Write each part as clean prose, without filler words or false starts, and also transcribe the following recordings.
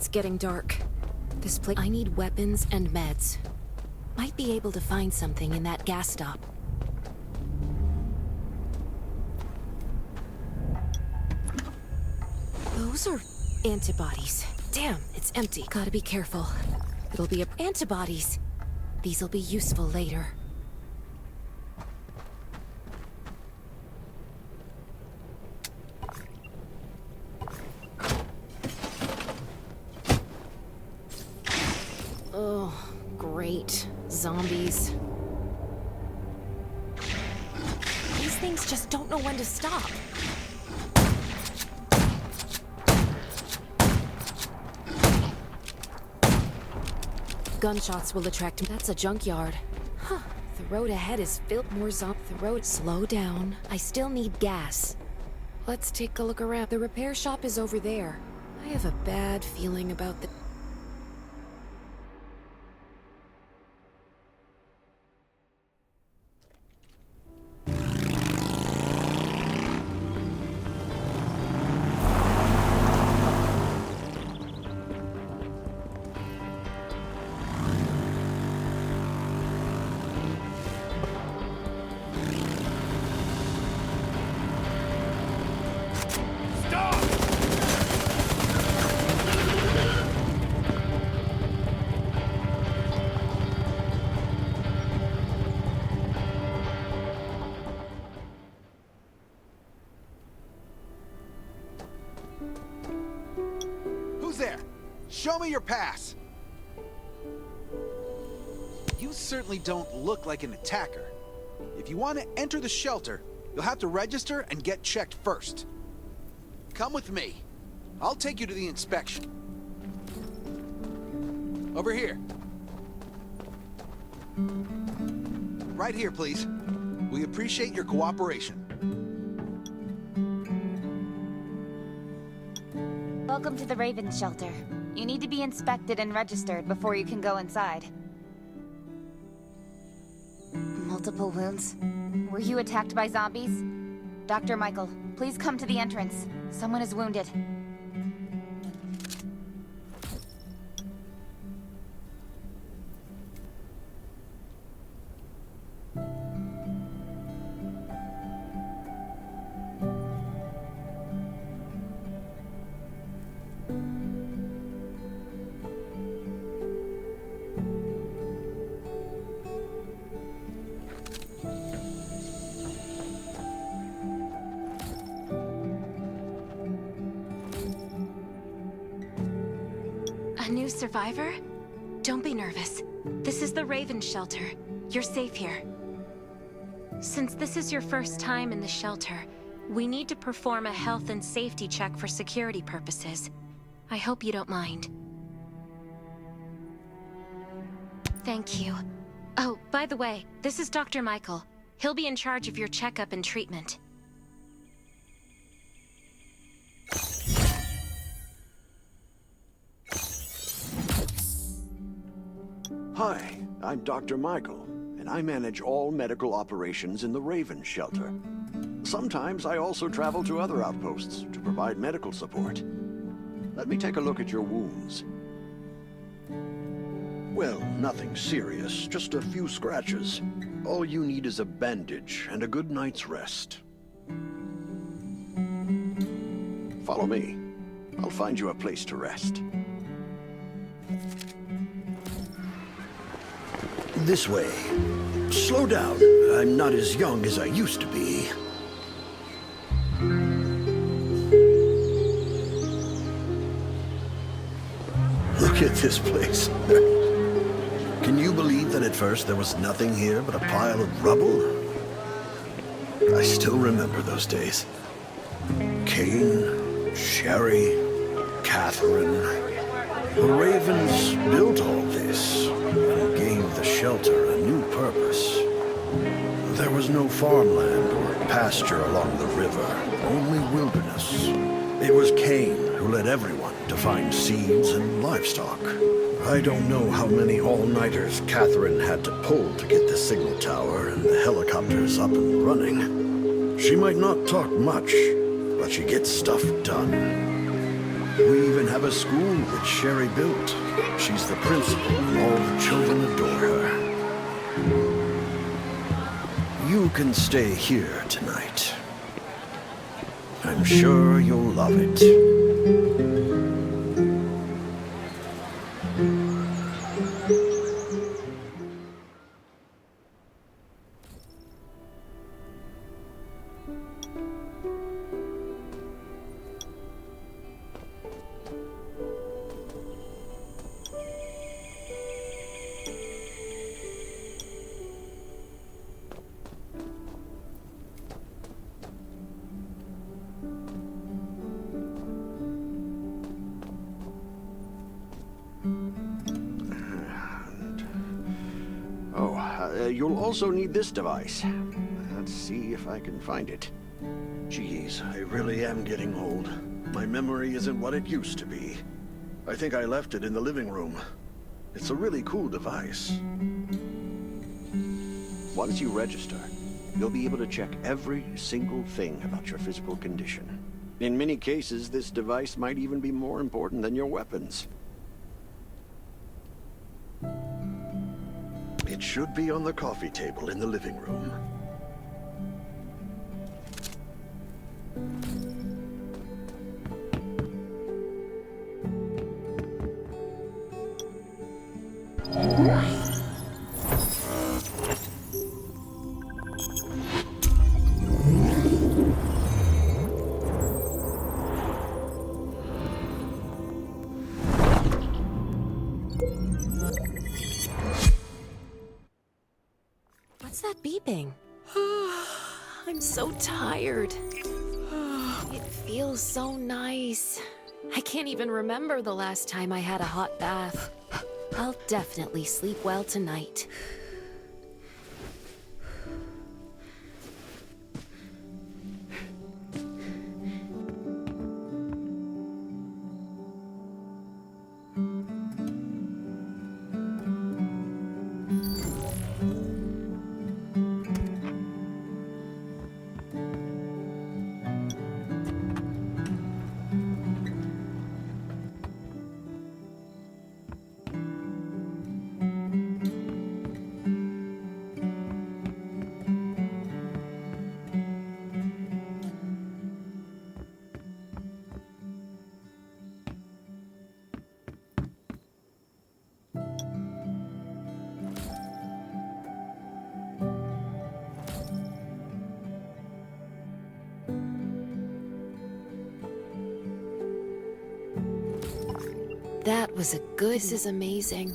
It's getting dark. This place... I need weapons and meds. Might be able to find something in that gas stop. Those are antibodies. Damn, it's empty. Gotta be careful. It'll be antibodies. These'll be useful later. Oh, great. Zombies. These things just don't know when to stop. Gunshots will attract him. That's a junkyard. Huh. The road ahead is filled more zombies. The road... Slow down. I still need gas. Let's take a look around. The repair shop is over there. I have a bad feeling about the... Who's there? Show me your pass! You certainly don't look like an attacker. If you want to enter the shelter, you'll have to register and get checked first. Come with me. I'll take you to the inspection. Over here. Right here, please. We appreciate your cooperation. Welcome to the Raven Shelter. You need to be inspected and registered before you can go inside. Multiple wounds. Were you attacked by zombies? Dr. Michael, please come to the entrance. Someone is wounded. A new survivor? Don't be nervous. This is the Raven Shelter. You're safe here. Since this is your first time in the shelter, we need to perform a health and safety check for security purposes. I hope you don't mind. Thank you. Oh, by the way, this is Dr. Michael. He'll be in charge of your checkup and treatment. Hi, I'm Dr. Michael, and I manage all medical operations in the Raven Shelter. Sometimes I also travel to other outposts to provide medical support. Let me take a look at your wounds. Well, nothing serious, just a few scratches. All you need is a bandage and a good night's rest. Follow me. I'll find you a place to rest. This way. Slow down. I'm not as young as I used to be. Look at this place. Can you believe that at first there was nothing here but a pile of rubble? I still remember those days. Kane, Sherry, Catherine. The Ravens built all this and gave the shelter a new purpose. There was no farmland or pasture along the river, only wilderness. It was Kane who led everyone to find seeds and livestock. I don't know how many all-nighters Catherine had to pull to get the signal tower and the helicopters up and running. She might not talk much, but she gets stuff done. We even have a school which Sherry built. She's the principal, and all the children adore her. You can stay here tonight. I'm sure you'll love it. You'll also need this device. Let's see if I can find it. Geez, I really am getting old. My memory isn't what it used to be. I think I left it in the living room. It's a really cool device. Once you register, you'll be able to check every single thing about your physical condition. In many cases, this device might even be more important than your weapons. It should be on the coffee table in the living room. What's that beeping? I'm so tired. It feels so nice. I can't even remember the last time I had a hot bath. I'll definitely sleep well tonight. That was a good... This is amazing.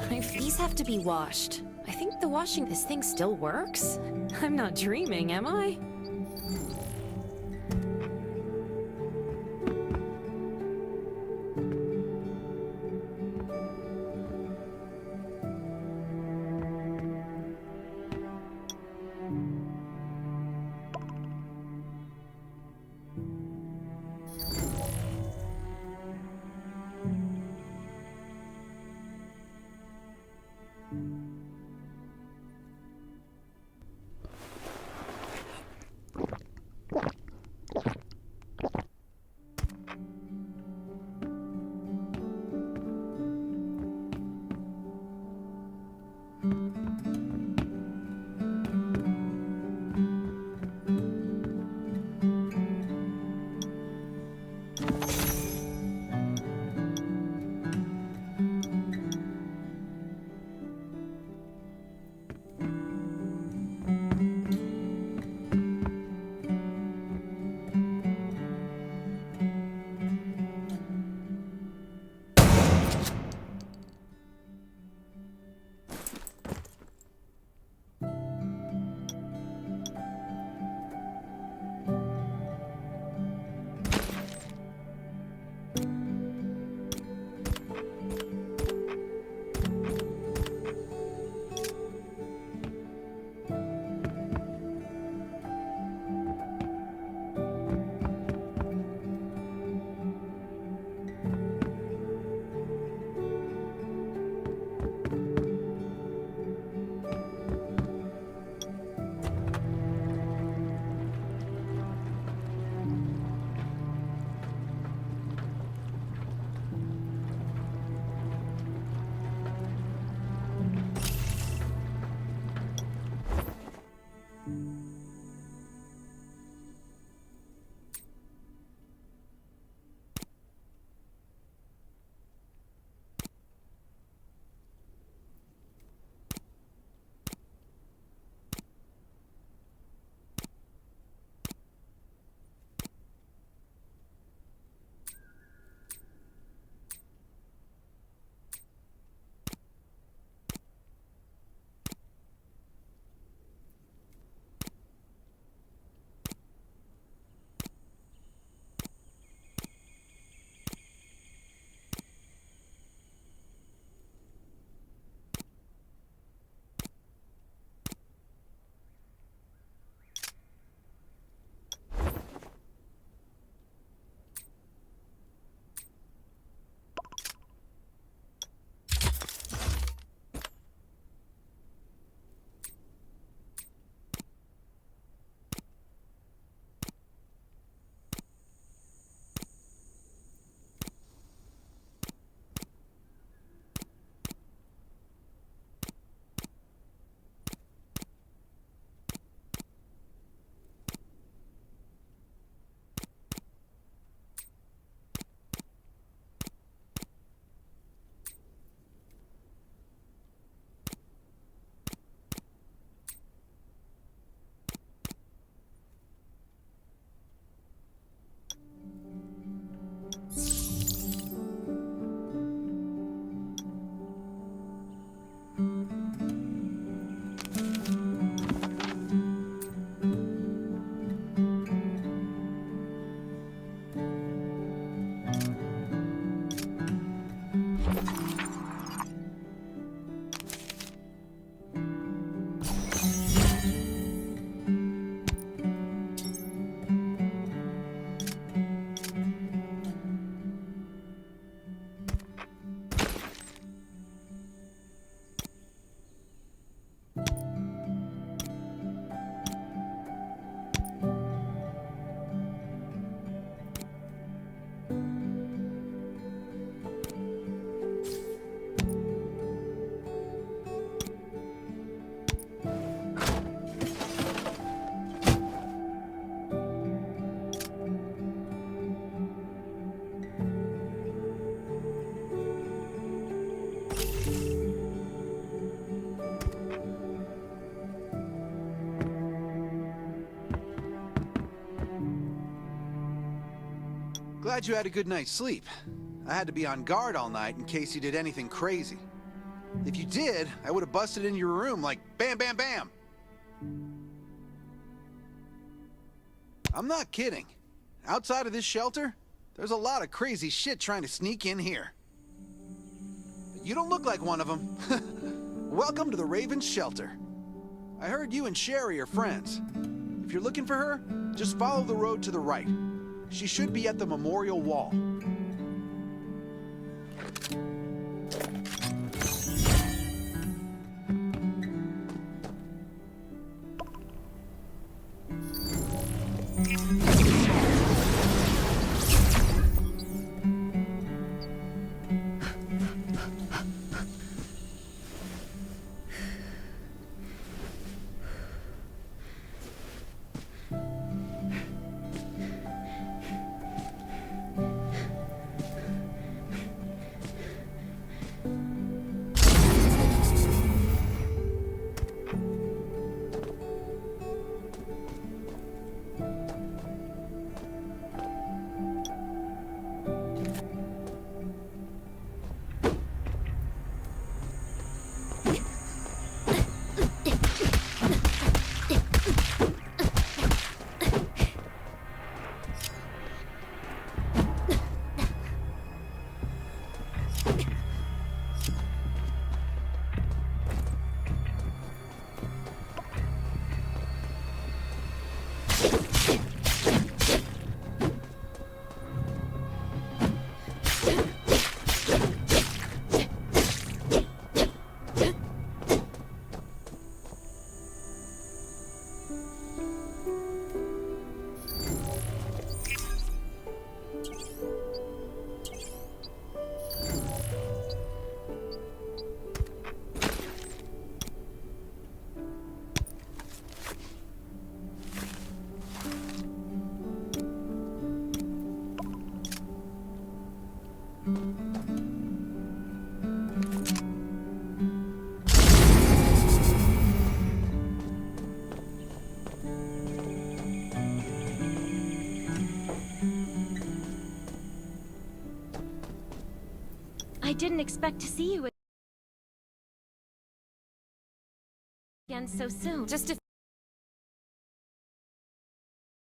These have to be washed. I think the washing... This thing still works? I'm not dreaming, am I? Glad you had a good night's sleep. I had to be on guard all night in case you did anything crazy. If you did, I would have busted in your room like bam, bam, bam. I'm not kidding. Outside of this shelter, there's a lot of crazy shit trying to sneak in here. You don't look like one of them. Welcome to the Raven's shelter. I heard you and Sherry are friends. If you're looking for her, just follow the road to the right. She should be at the memorial wall. I didn't expect to see you again so soon. Just a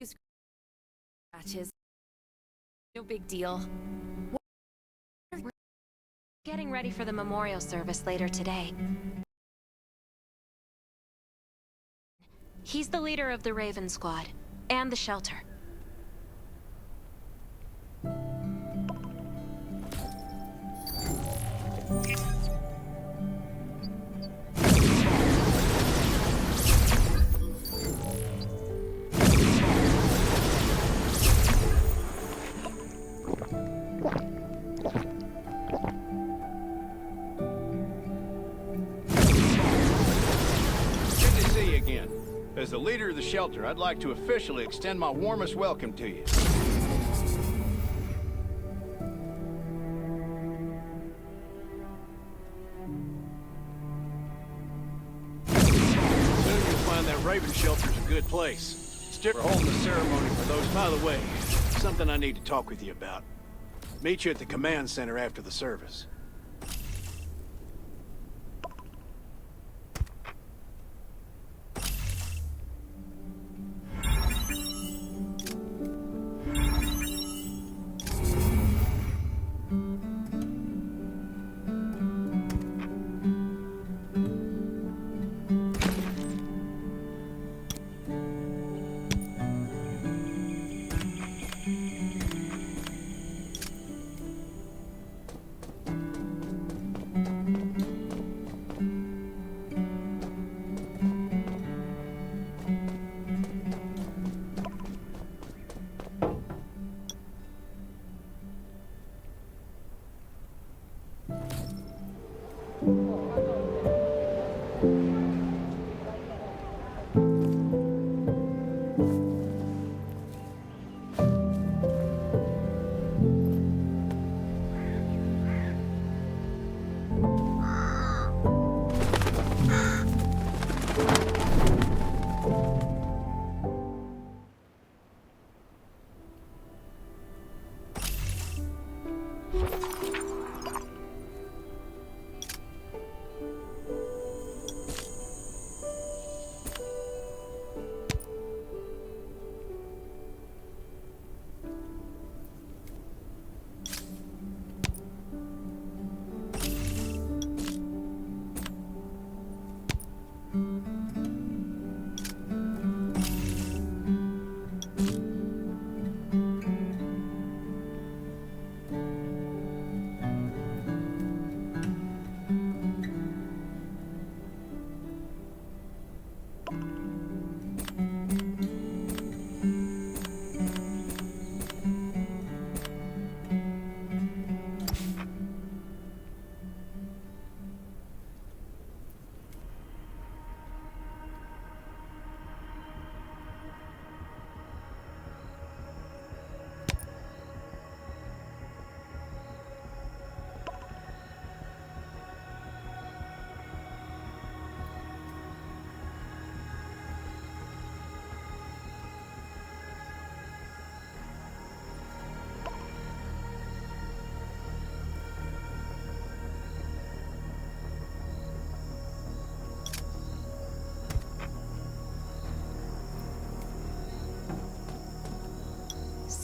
few scratches. No big deal. We're getting ready for the memorial service later today. He's the leader of the Raven Squad and the shelter. As the leader of the shelter, I'd like to officially extend my warmest welcome to you. Soon you'll find that Raven shelter's a good place. We're holding a ceremony for those. By the way, something I need to talk with you about. Meet you at the command center after the service.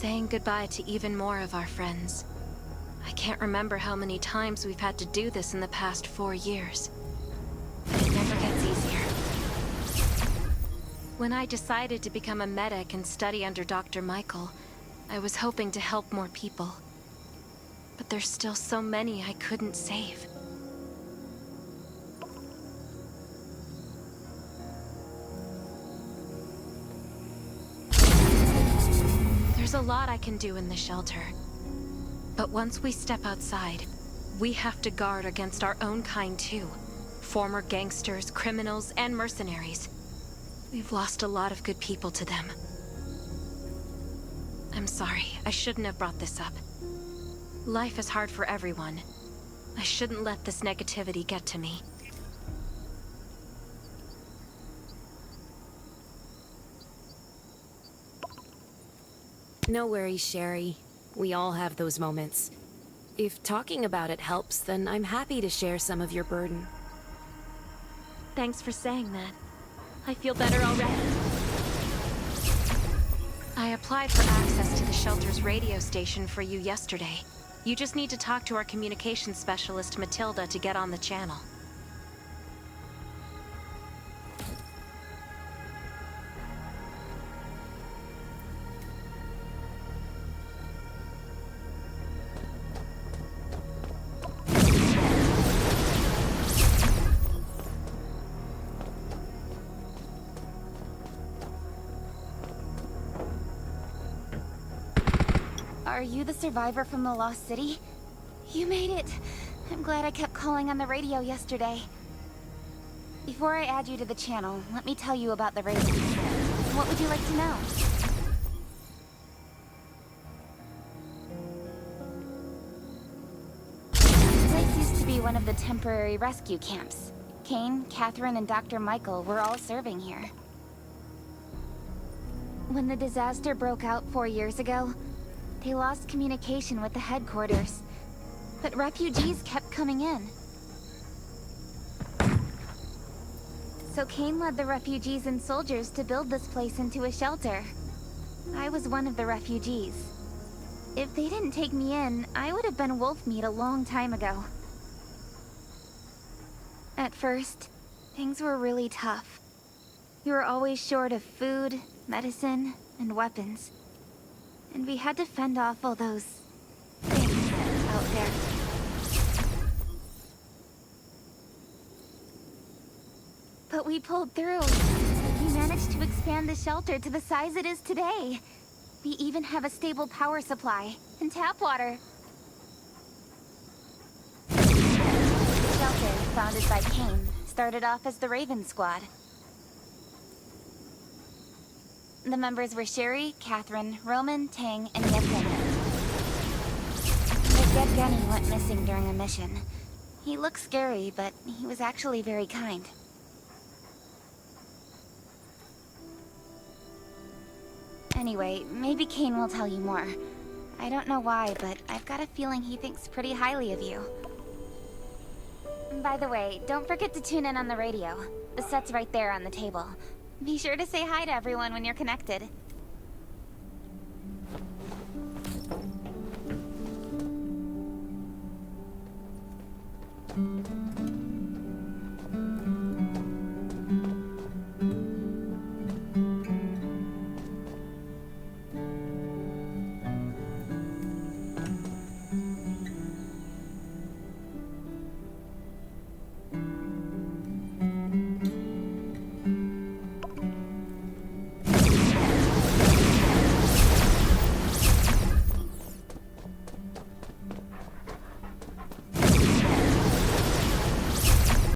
saying goodbye to even more of our friends. I can't remember how many times we've had to do this in the past 4 years. But it never gets easier. When I decided to become a medic and study under Dr. Michael, I was hoping to help more people. But there's still so many I couldn't save. There's a lot I can do in the shelter. But once we step outside, we have to guard against our own kind too. Former gangsters, criminals, and mercenaries. We've lost a lot of good people to them. I'm sorry, I shouldn't have brought this up. Life is hard for everyone. I shouldn't let this negativity get to me. No worries, Sherry. We all have those moments. If talking about it helps, then I'm happy to share some of your burden. Thanks for saying that. I feel better already. I applied for access to the shelter's radio station for you yesterday. You just need to talk to our communications specialist, Matilda, to get on the channel. Are you the survivor from the Lost City? You made it! I'm glad I kept calling on the radio yesterday. Before I add you to the channel, let me tell you about the Ravens. What would you like to know? This place used to be one of the temporary rescue camps. Kane, Catherine, and Dr. Michael were all serving here. When the disaster broke out 4 years ago, they lost communication with the headquarters, but refugees kept coming in. So Kane led the refugees and soldiers to build this place into a shelter. I was one of the refugees. If they didn't take me in, I would have been wolf meat a long time ago. At first, things were really tough. We were always short of food, medicine, and weapons. And we had to fend off all those things out there. But we pulled through. We managed to expand the shelter to the size it is today. We even have a stable power supply and tap water. The shelter, founded by Kane, started off as the Raven Squad. The members were Sherry, Catherine, Roman, Tang, and Yevgeny. But Yevgeny went missing during a mission. He looked scary, but he was actually very kind. Anyway, maybe Kane will tell you more. I don't know why, but I've got a feeling he thinks pretty highly of you. By the way, don't forget to tune in on the radio. The set's right there on the table. Be sure to say hi to everyone when you're connected.